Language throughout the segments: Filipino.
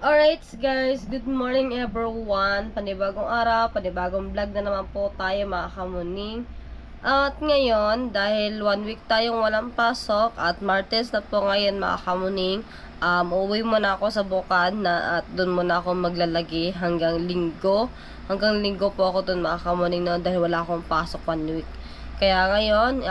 Alright guys, good morning everyone. Panibagong araw, panibagong vlog na naman po tayo mga kamuning. At ngayon, dahil 1 week tayong walang pasok at Martes na po ngayon mga kamuning, uuwi muna ako sa Bukid na at doon muna ako maglalagi hanggang Linggo. Hanggang Linggo po ako doon mga kamuning no, dahil wala akong pasok 1 week. Kaya ngayon,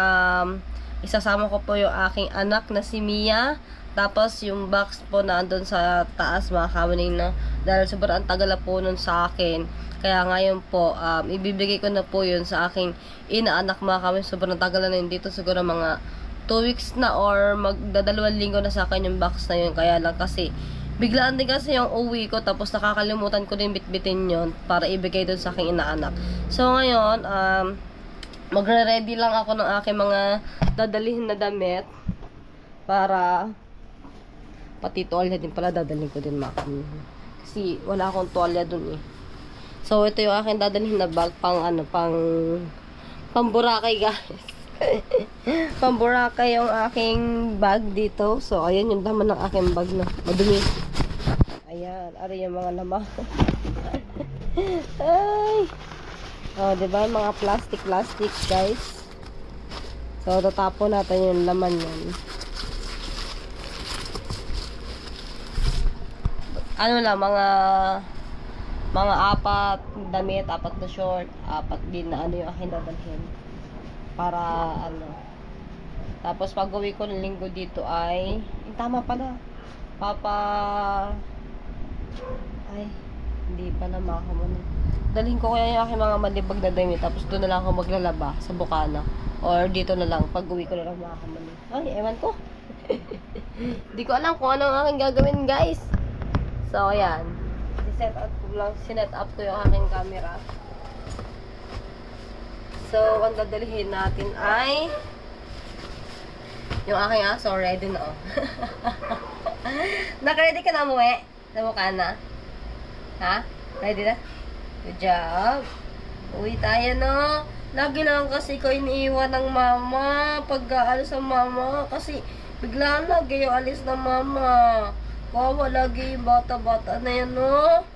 isasama ko po yung aking anak na si Mia. Tapos, yung box po na andun sa taas, mga kamuning na. Dahil sobrang tagal na po nun sa akin. Kaya ngayon po, ibibigay ko na po yun sa aking inaanak, mga kamuning. Sobrang tagal na yun dito. Siguro mga 2 weeks na or magdadalawang linggo na sa akin yung box na yun. Kaya lang kasi, biglaan din kasi yung uwi ko. Tapos, nakakalimutan ko din bitbitin yun para ibigay dun sa aking inaanak. So, ngayon, magre-ready lang ako ng aking mga dadalhin na damit para pati tuwalya din pala dadalhin ko din mga kamuning. Kasi wala akong tuwalya dun eh. So ito yung aking dadalhin na bag pang Boracay guys. Pang Boracay yung aking bag dito. So ayan yung laman ng aking bag na madumi. Ayan, ari yung mga laman. Ay. Oh, diba mga plastic guys. So tatapon natin yung laman yan. Ano lang, mga 4 damit, 4 na short, 4 din na ano yung aking dadalhin. Para ano. Tapos pag uwi ko ng Linggo dito ay, tama pala. Ay, hindi pala mga kamuning. Dalhin ko kaya yung aking mga malibag na damit. Tapos doon na lang ako maglalaba sa Bukana. Or dito na lang, pag uwi ko na lang mga kamuning. Ay, ewan ko. Hindi ko alam kung ano ang aking gagawin guys. So, ayan. Sinet up ko yung aking camera. So, ang dadalhin natin ay yung aking aso. Ready na, oh. Naka-ready ka na, Mue? Sa mukha na? Ha? Ready na? Good job. Uwi tayo, no? Lagi lang kasi ko iniiwan ng mama pag-aalis ng mama. Kasi biglaan lagi yung alis ng mama. Kawa lagi yung bata-bata na yan, no?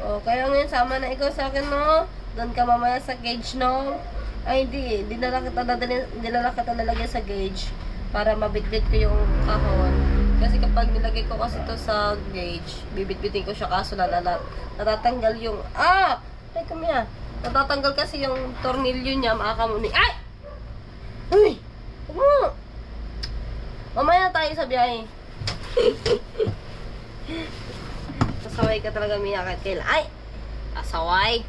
O, kaya ngayon, sama na ikaw sa akin, no? Doon ka mamaya sa cage, no? Ay, hindi. Dinala kita lalagay sa cage para mabitbit ko yung kahon. Kasi kapag nilagay ko kasi to sa cage, bibitbitin ko siya kaso natatanggal yung... Ay, kumya. Natatanggal kasi yung tornilyo niya, makakamuning. Ay! Uy! Mamaya tayo sa biyahe. Sasaway ka talaga Mia kahit kailan. Ay! Asaway!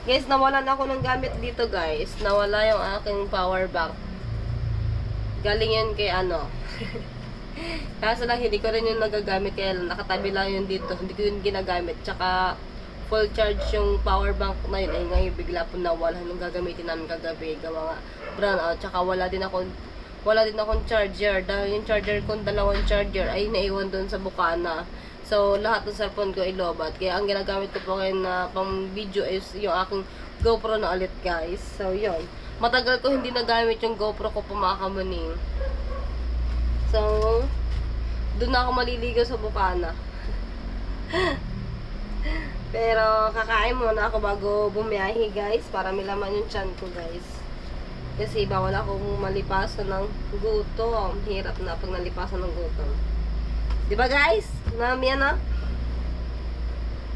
Guys, nawalan ako ng gamit dito guys. Nawala yung aking power bank. Galing yun kay ano. Kaso lang hindi ko rin yung nagagamit kaya nakatabi lang yun dito. Hindi ko yun ginagamit. Tsaka full charge yung power bank na yun. Ay ngayon bigla po nawala nung gagamitin namin kagabi. Mga brown out. Tsaka wala din akong charger dahil yung charger kong 2 charger ay naiwan doon sa Bukana. So lahat ng cellphone ko ilobat. Kaya ang ginagamit ko po ngayon na pang video is yung aking GoPro na ulit guys. So yun. Matagal ko hindi nagamit yung GoPro ko po mga kamuning. So doon na ako maliligo sa Bukana. Pero kakain muna ako bago bumiyahe guys para may laman yung tiyan ko guys. Kasi bawal akong malipasan ng gutom. Hirap na pag nalipasan ng gutom. Diba guys? Nami na?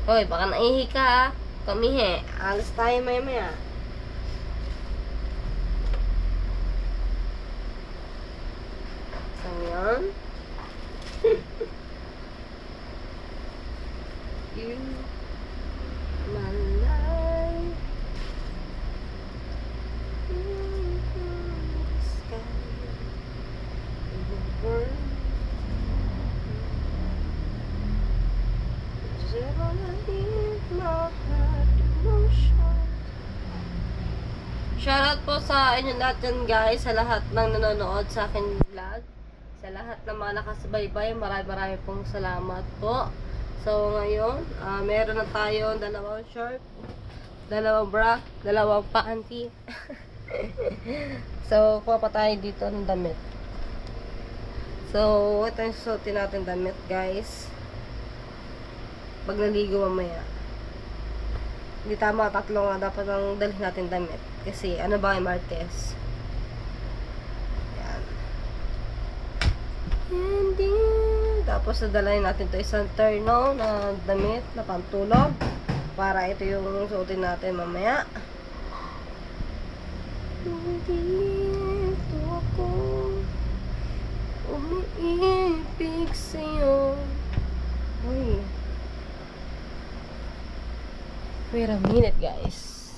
Hoy, baka naihi ka ha. Kamihe. Alas tayo maya. So yan. You my life. Shoutout po sa inyo lahat dyan guys, sa lahat ng nanonood sa akin vlog, sa lahat ng mga nakasubaybay, marami pong salamat po. So ngayon, meron na tayo 2 short, 2 bra, 2 panty. So kuha pa tayo dito ng damit. So, ito yung susuotin natin damit, guys. Pag naligo mamaya. Hindi tama, 3 nga dapat ang dalhin natin damit. Kasi, ano ba yung Martes? Yan. And then, tapos nadalayin natin to isang terno na damit na pantulog. Para ito yung suotin natin mamaya. Nandito ako, umiibig sa'yo. Uy. Wait a minute, guys.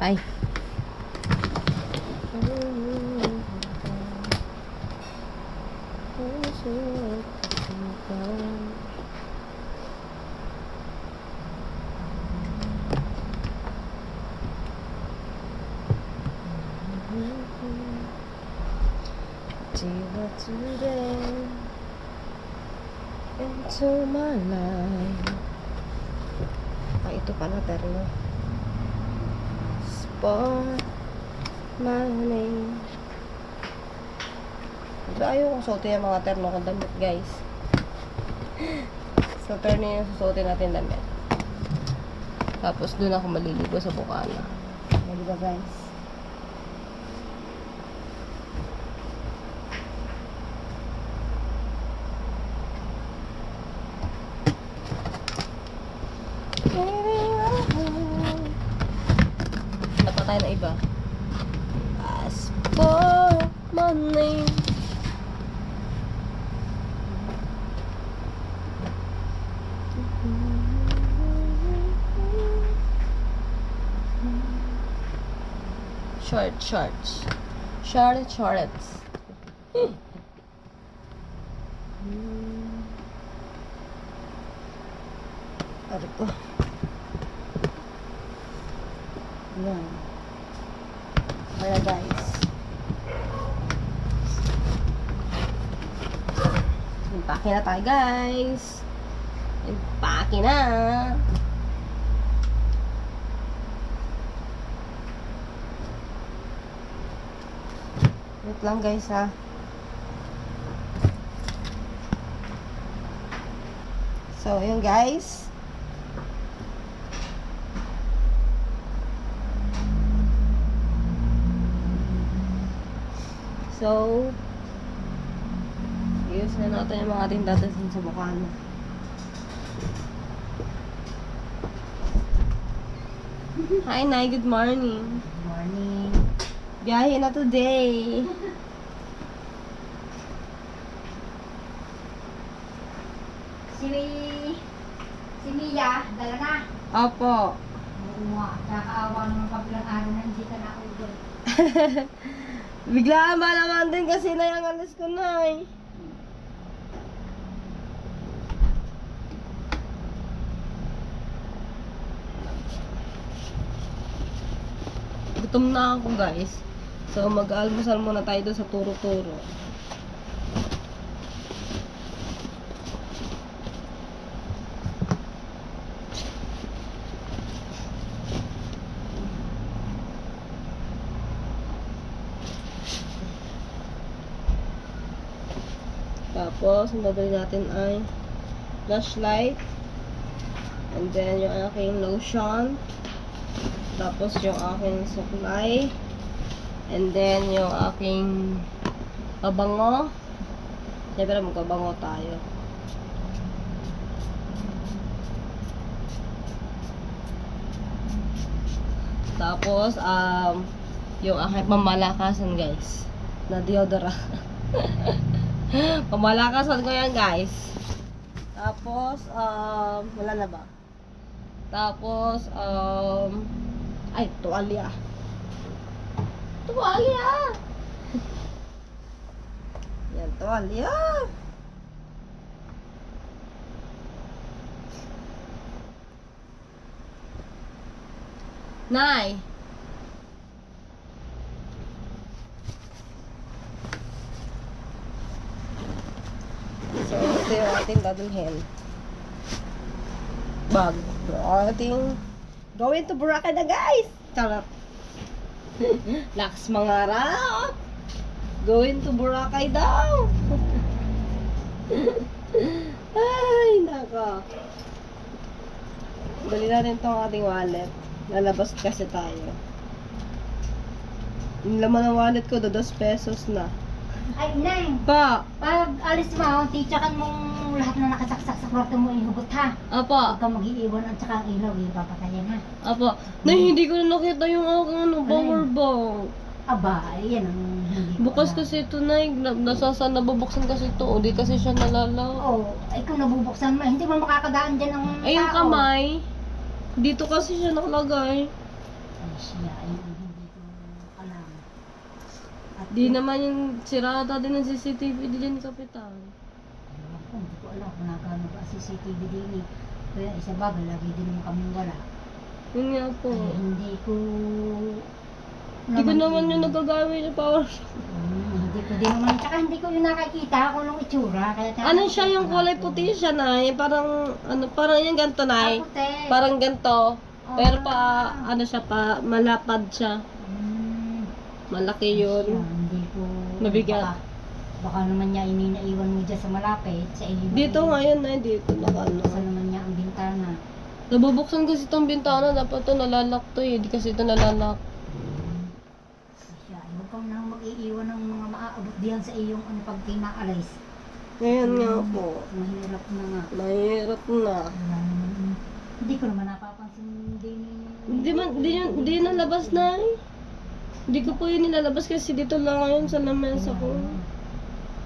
Ay. Today into my life. Ito pala terno. Spot my name. Ayaw kong suotin yung mga terno kong damit, guys. So, terno yung susuotin natin damit. Tapos, dun ako maliligo sa bukana. Maliligo, guys. Tayo na iba. As for my name. Shorts. Ano ko? Yan. Kaya guys. Impake na tayo, guys. Impake na. Wait lang, guys, ha. So, yun, guys. So, use na natin yung mga ating dadasin sa bukana. Hi, Nay. Good morning. Good morning. Biyahe na today. Si Mia, dala na. Opo. Oo, kakaawa naman kabilang araw na hindi ka naugol. Biglaan ba naman din kasi na yung alas ko, Nay. Gutom na ako, guys. So, mag-almusal muna tayo doon sa Turo-Turo. Tapos, ang babili natin ay flashlight. And then, yung aking lotion. Tapos, yung aking supply. And then, yung aking pabango. Siyempre, magpabango tayo. Tapos, yung aking pamalakasan, guys. Na deodorant. Pamalakasan ko yan, guys. Tapos, wala na ba? Tapos, ay, tuwalya. Tuwalya! Yan, tuwalya. Nay! Ito yung ating dadalhin. Bag. Ating going to Boracay na, guys! Charot. Lakas mangarap! Going to Boracay daw! Ay, nako. Dali natin itong ating wallet. Lalabas kasi tayo. Yung laman ng wallet ko, 2 pesos na. Ay, Inay. Pa! Pag alis mo, titsakan mong lahat na nakasaksak sa kwarto mo ihugot ha. Apa! Huwag kang mag-iiwan at saka ang ilaw, ipapatayin ha. Apa! Nay, hindi ko na nakita yung aking power bank. Aba, yan ang hindi ko Bukas alam. kasi ito, Nay. Nabubuksan kasi ito. Hindi kasi siya nalalaw. Oo, ay kung nabubuksan mo, hindi mo makakadaan dyan ang Ay, yung tao. kamay. Dito kasi siya nakalagay. Ay, siya, ay hindi ko alam. At Di naman yung sirata din ng CCTV din ni Kapitan. Ewan ko, hindi ko alam kung nagano ba CCTV din eh. Kaya isa bagay, lagi din naman kami wala. Yun nga po. Ay, hindi ko... Hindi ko naman yung nagagamit yung power. Hindi ko din naman, tsaka hindi ko yung nakakita kung anong itsura. Kaya Ano siya yung kulay puti siya, Nay? Parang, parang yung ganito, Nay. Puti. Parang ganito. Pero pa, siya pa, malapad siya. Malaki Siya, yun. hindi ko... Mabigat. Baka naman niya ininaiwan mo dyan sa malapit. Sa iyo. Dito ngayon, Nay, dito Buksan naka naman niya ang bintana. Nabubuksan kasi itong bintana. Dapat ito nalalak to eh. Di kasi ito nalalak. Siya, huwag kang nang mag-iiwan ng mga maaabot diyan sa iyong pag pinaalis. Ngayon nga po. Mahirap na nga. Mahirap na. Hindi ko naman napapansin din. Hindi nalabas, Nay. Hindi ko po yun nilalabas kasi dito lang ngayon sa lamesa ko.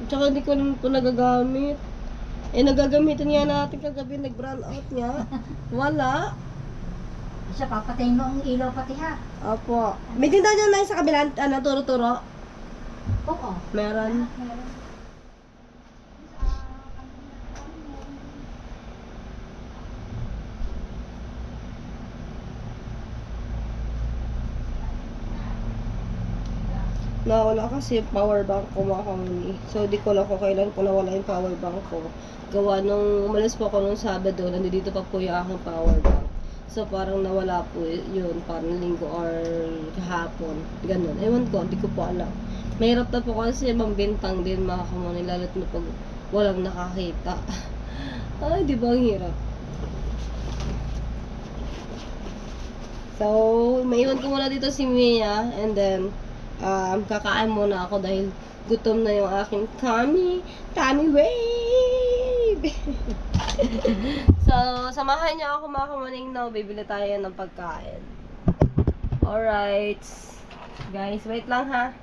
Tsaka hindi ko rin po nagagamit. Eh, nagagamitin nga natin kagabi, nag-brown out nga. Wala. Siya, papatayin mo ang ilaw pati ha. Apo. May tindahan dyan na sa kabilang, turo-turo. Oo. Meron. Nawala kasi yung power bank ko, mga kamuni. So, di ko lang kung kailan ko nawala yung power bank ko. Gawa nung umalis po ako nung Sabado, nandito pa po yung aking power bank. So, parang nawala po yun, parang linggo or kahapon. Ganun. Ewan ko, di ko po alam. Mahirap na po kasi mambintang din, mga kamuni, lalo't na pag walang nakakita. Ay, di ba ang hirap? So, maiwan ko muna dito si Mia, and then, kakain muna ako dahil gutom na yung aking tummy wave. So, samahan niyo ako, mga kamaning, no, bibili tayo ng pagkain. Alright. Guys, wait lang ha.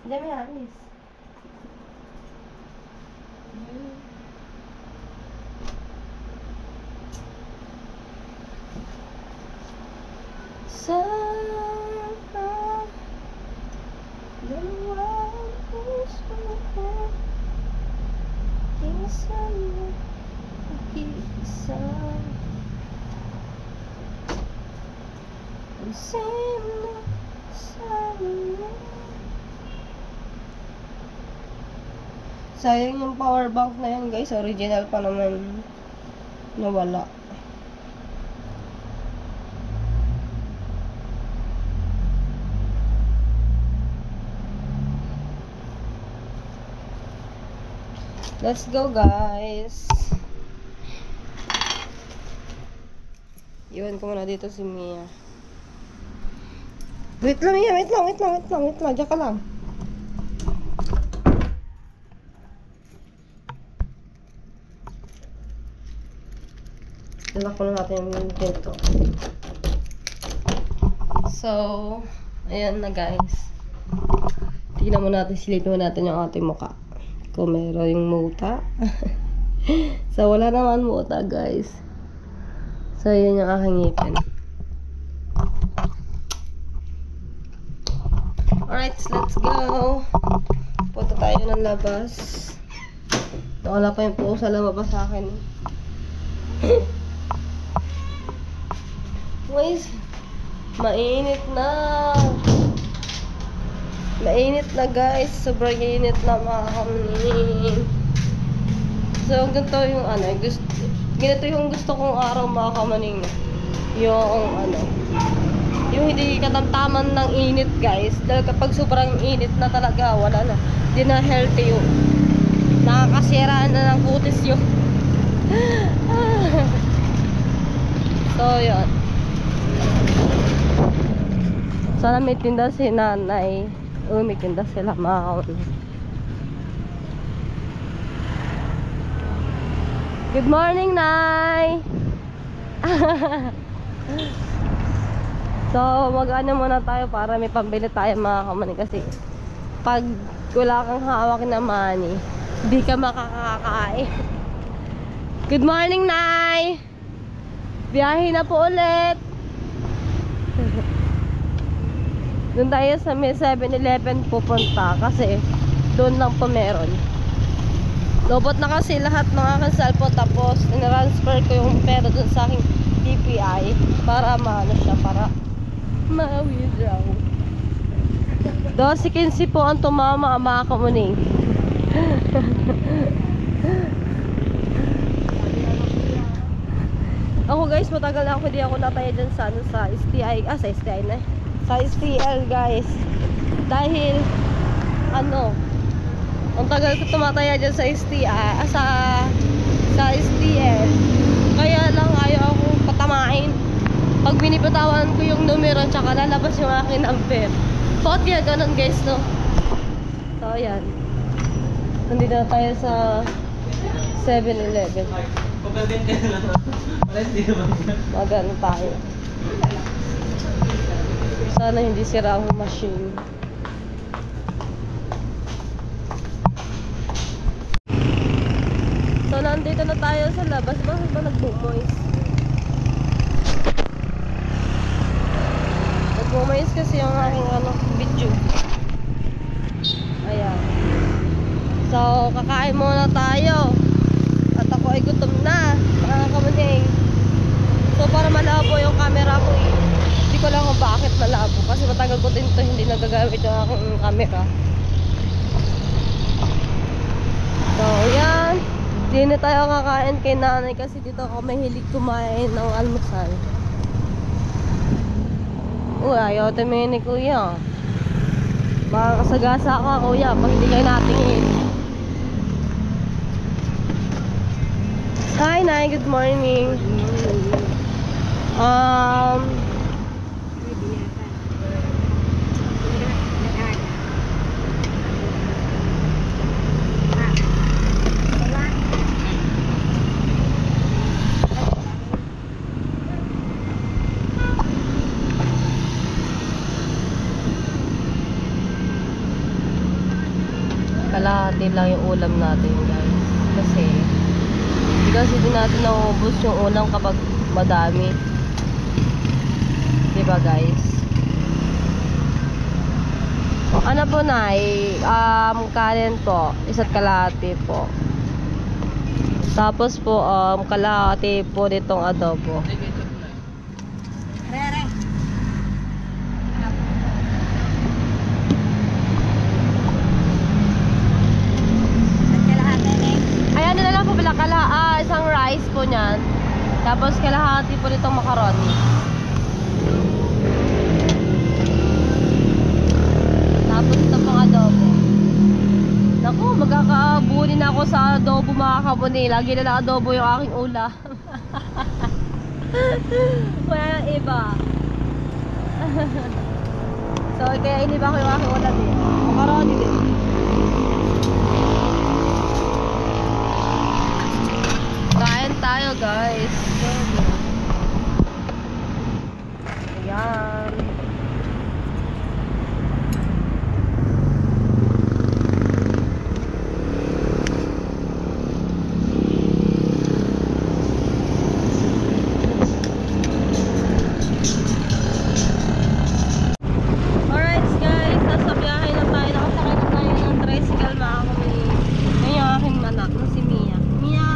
Diyan may alis. Sana dalawang puso ko, isa na mag-isa. Ang sino sana. Sayang yung power bank na yan, guys. Original pa naman. Nawala. Let's go, guys. Iwan ko muna dito si Mia. Wait lang, Mia. Wait lang. Diyan ka lang. Lalak ko na natin yung pinto. So, ayan na, guys. Tingnan mo natin, silipin mo natin yung ating mukha. Kung meron yung muta. So, wala naman muta, guys. So, yun yung aking ngipin. Alright, let's go. Punta tayo ng labas. Wala pa yung puso sa lumabas sa akin. Guys, mainit na. Mainit na, guys. Sobrang init na, mga kaming. So, So, ganito yung ano, ganito yung gusto kong araw mga kamaning. Yung ano, yung hindi katamtaman ng init guys. Dahil kapag sobrang init na talaga, wala na. Hindi na healthy yung nakakasiraan na ng kutis yung so, yun. Sana may tinda si nanay. May tinda sila mga kamaning. Good morning, Nay! So, mag-ano muna tayo para may pambili tayo mga kamaning. Kasi, pag wala kang hawak na money, di ka makakakain. Good morning, Nay! Biyahe na po ulit! Doon tayo sa may 7-Eleven pupunta kasi doon lang po meron. Lobot na kasi lahat ng aking cellphone, tapos in-transfer ko yung pera dun sa aking TPI para maano siya, para ma-withdraw. 12.15 po ang tumama mga kamuning. Ako guys, matagal na ako, hindi ako nataya dyan sa, ano, sa STI, sa STI na sa STL guys, dahil ano, ang tagal ko tumataya dyan sa sa STL. Kaya lang ayaw ako patamain. Pag binipatawan ko yung numero, tsaka lalabas yung aking number. Bakit kaya ganun guys, no? So ayan, nandito na tayo sa 7-Eleven. Magano tayo. Sana hindi sira ang machine. So, nandito na tayo sa labas. Bakit ba nagbumoys? Nagbumoys kasi yung aking video. Ayan. So, kakain muna tayo. At ako ay gutom na. Mga kamaning. So, para malabo yung camera ko eh. Hindi ko lang kung bakit malabo. Kasi matagal ko din ito hindi nagagamit yung aking camera. So, yan. Hindi na tayo kakain kay nanay kasi dito ako mahilig kumain ng almusal. Uy, ayaw tayo ni kuya. Makakasagasa ka kuya pag hindi kayo natingin. Hi Nay, good morning. Kalahati lang yung ulam natin guys. Kasi di natin nauubos yung ulam kapag madami. Diba guys? Ano po Nay? Kanin po. Isa't kalahati po. Tapos po kalahati po ditong adobo. Isang rice po niyan. Tapos kalahati po nitong macaroni. Tapos ito pang adobo. Naku, magkakabunin ako sa adobo mga kabuni. Lagi na lang adobo yung aking ulam. Wala nang iba. So kaya iniba ko yung aking ulam eh. Macaroni din. Kain tayo guys. Ayan. Alright guys, nasa biyahe na tayo. Nakasakay na tayo ng tricycle mga kami. Ngayon yung aking anak na si Mia. Mia!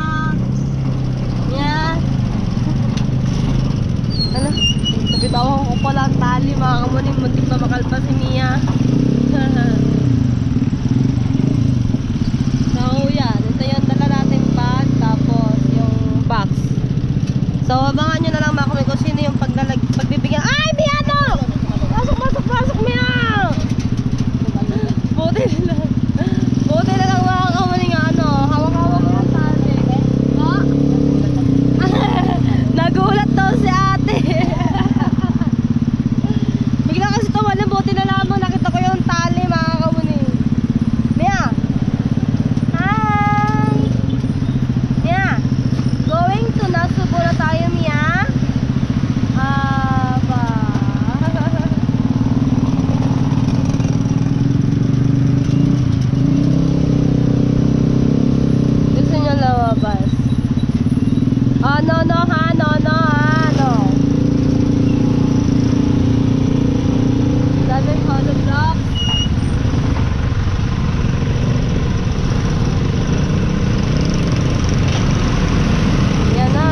So, abangan nyo na lang mga kamay kung sino yung pagbibigyan. Ay, Miano! Pasok, Miano! Buti na lang. Buti na lang mga kamay nga ano. Hawak-hawak mo yung tali. Ha? Nagulat daw si ate. Bigla kasi tumalang. Buti na lamang nakita ko yung tali mga kamay. Mia! Hi! Mia! Going to Nasubo na tayo, Mia. Aba. Gusto nyo lumabas? Oh, no, ha? No. Doesn't hold the drop. Yan na.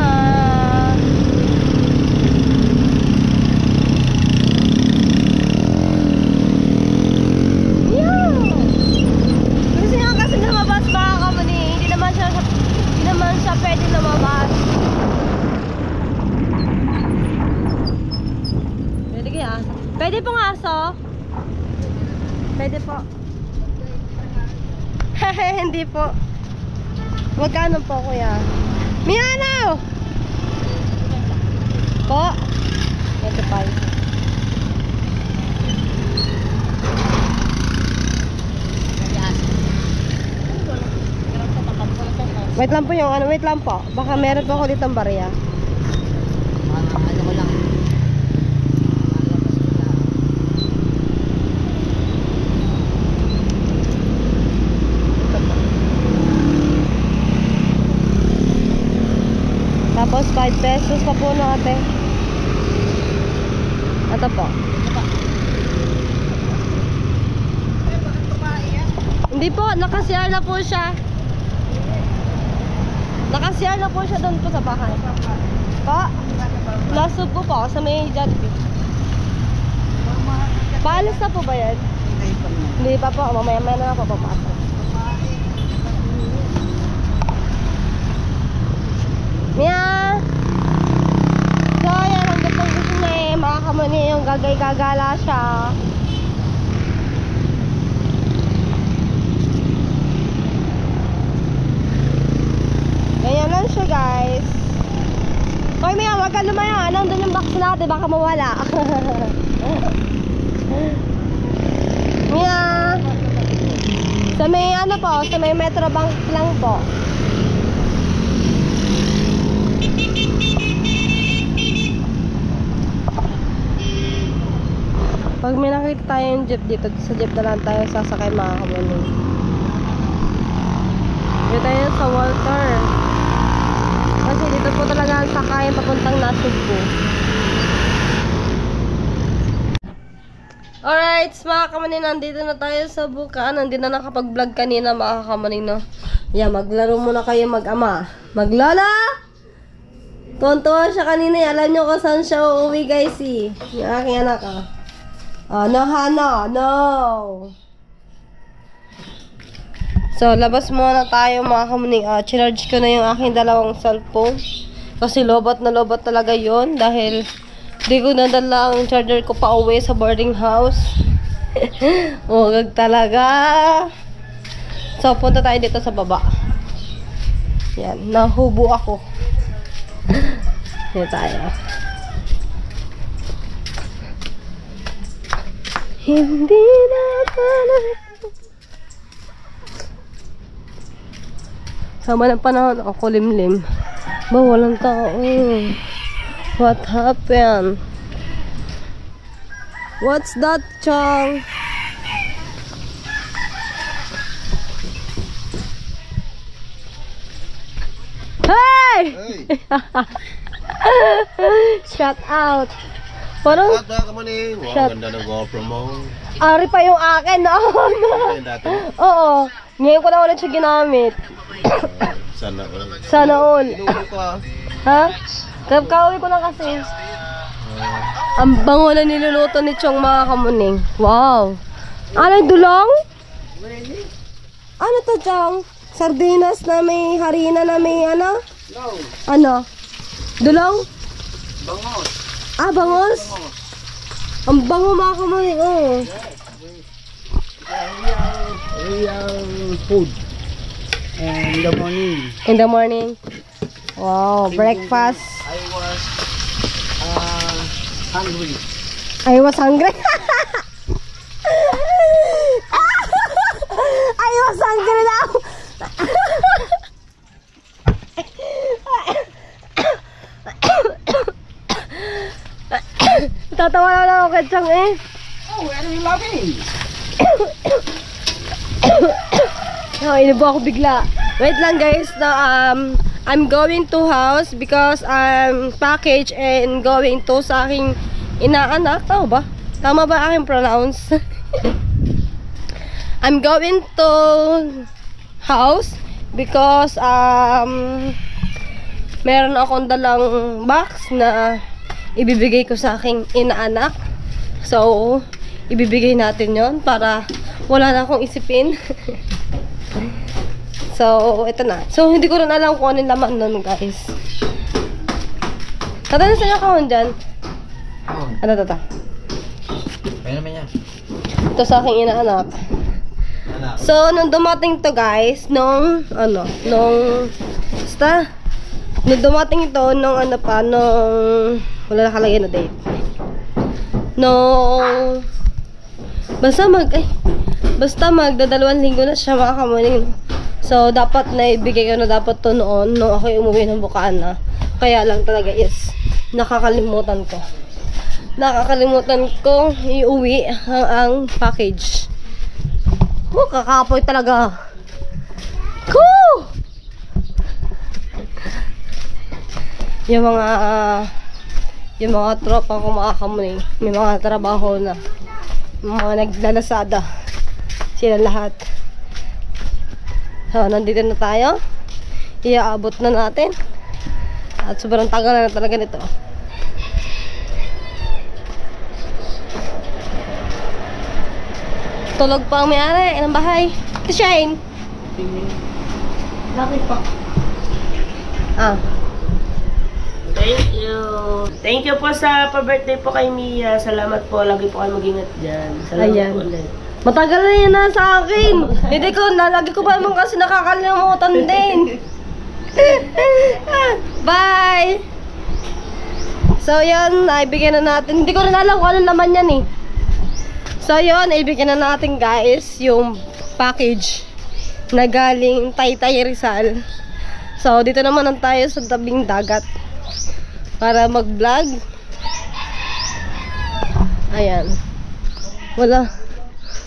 Gusto niya kasi lumabas mga kamani. Hindi naman siya pwede lumabas. Pwede kaya aso? Pwede pong aso? Pwede po. Hindi po. Magkano po kuya? Miano! Po? Ito pa. Wait lang po yung ano, wait lang po. Baka meron po ako ditong barya. Ano ko lang. Tapos 5 pesos pa po na ate. Ito po. Hindi po, nakasiyar na po siya. Nakasiyar na po siya doon po sa bahay. Po? Nasub po po sa may Jollibee. Paalis na po ba yan? Hindi pa po, mamaya na lang po papasok. Mia! So, yan, hanggang pang gusto na mga kamani yung gagay-gagala siya. Ganyan lang siya, guys. Hoy, Mia, wag ka lumaya. Nandun yung box natin, baka mawala. Mia! Sa may ano po, sa may Metrobank lang po. Pag may nakita tayong jeep dito, sa jeep na lang tayo sasakay mga kamani. Dito tayo sa Walter. Kasi dito po talaga ang sakay papuntang Nasugbu. Alright, mga kamani, nandito na tayo sa Bukaan. Nandito na nakapag-vlog kanina mga kamani, no? Yeah, maglaro muna kayo mag-ama. Maglola! Tuwan-tuwa siya kanina. Alam nyo kung saan siya uuwi, guys, eh. Yung aking anak, ah. No, Hana, no. So, labas muna tayo mga kamuni. Charge ko na yung aking dalawang cellphone. Kasi lobot na lobot talaga yon dahil di ko nadala ang charger ko pa uwi sa boarding house. Ugag talaga. So, punta tayo dito sa baba. Yan, nahubo ako. Yan tayo. Hindi na pala. Sama ng panahon, ako limlim. Ba, walang tao. What happened? What's that, Chong? Hey! Shout out. Parang Wow, ganda ng GoPro mo. Ari pa yung akin, no? Ayun dati. Oo. Ngayon ko na ulit siya ginamit. Sana all. Sana all. Inuwi ko ah. Ha? Kauwi ko na kasi. Ang bango na niluluto ni Chong mga kamuning. Wow. Ano yung dulong? Ano to, Chong? Sardinas na may harina na may ano? No. Ano? Dulong? Bangos. Ah, bangos? Ang bango mga kamuning, oh. Real food. And in the morning, In the morning. Wow, breakfast. I was hungry. I was hungry. I was hungry now. Tatawa na lang ako kay Chang eh. Oh, where are you laughing? Oh, inibo ako bigla. Wait lang guys, na I'm going to house because I'm package and going to sa aking inaanak. Tama ba? Tama ba aking pronounce? I'm going to house because meron akong dalang box na ibibigay ko sa aking inaanak. So, ibibigay natin yon para wala na akong isipin. So, ito na. So, hindi ko rin alam kung anong laman nun, guys. Tatanong sa inyo kahon dyan. Ano ito? Kaya naman yan. Ito sa aking inaanak. So, nung dumating to guys, nung dumating ito, nung wala nakalagay na date. Basta magdadalawang linggo na siya mga kamuning. So, dapat na ibigay ko na dapat to noon nung ako umuwi ng Bukana. Kaya lang talaga is, nakakalimutan ko. Nakakalimutan ko iuwi ang package. Kakapoy talaga. Koo! Yung mga tropa ko mga kamuning, may mga trabaho na. Mga naglalasada. Sila lahat. So, nandito na tayo. Iaabot na natin. At sobrang tagal na talaga nito. Tulog pa ang may-ari ng bahay. Ito, Shane. Bakit pa? Ah. Thank you. Thank you po sa pa-birthday po kay Mia. Salamat po. Lagi po kayo mag-ingat dyan. Salamat Ayan. po ulit. Matagal na yun na sa akin. Hindi ko, lagi ko pa naman kasi nakakalimutan din. Bye! So yun, naibigyan na natin. Hindi ko rin alam kung anong laman yan eh. So yun, naibigyan na natin guys yung package na galing Taytay Rizal. So dito naman tayo sa tabing dagat para mag-vlog. Ayan.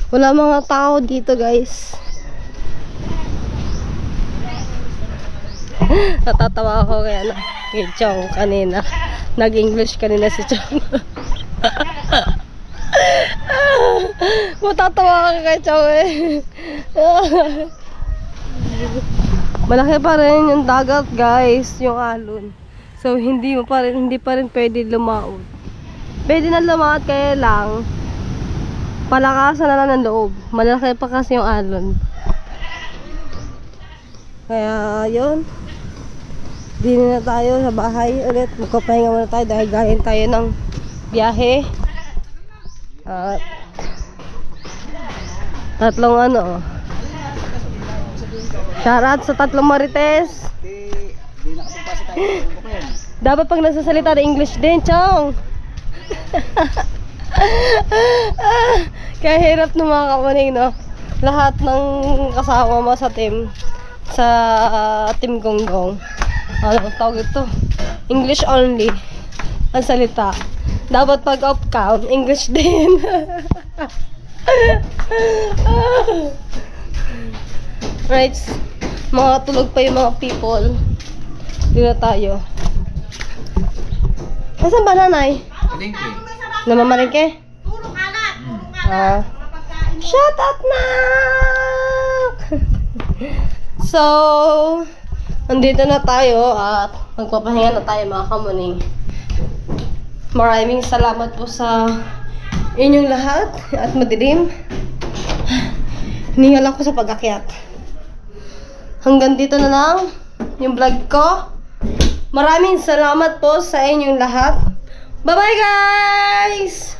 Wala mga tao dito guys. Natatawa ako kay Chong kanina. Nag-English kanina si Chong. Matatawa ako kay Chong eh. Malaki pa rin yung dagat guys, yung alon. So hindi pa rin pwede lumaot. Pwede na lumaot kaya lang palakasan na lang ng loob. Malaki pa kasi yung alon. Kaya yun. Dito na tayo sa bahay ulit. Magpapahinga muna tayo dahil galing tayo ng biyahe. At tatlong shoutout sa tatlong marites. Di nakapagpasa tayo. Dapat pag nagsasalita na English din, Chong. Kaya hirap ng mga kamuning, no? Lahat ng kasama mo sa team Gonggong. Ano tawag ito? English only ang salita. Dapat pag off cam, English din. Right, mga tulog pa yung mga people. Dito tayo. Nasaan ba nanay? Palengke. Namamalengke? Shut up na! So, nandito na tayo at magpapahinga na tayo mga kamuning. Maraming salamat po sa inyong lahat at madilim. Hiningal ako sa pag-akyat. Hanggang dito na lang yung vlog ko. Maraming salamat po sa inyong lahat. Bye-bye guys!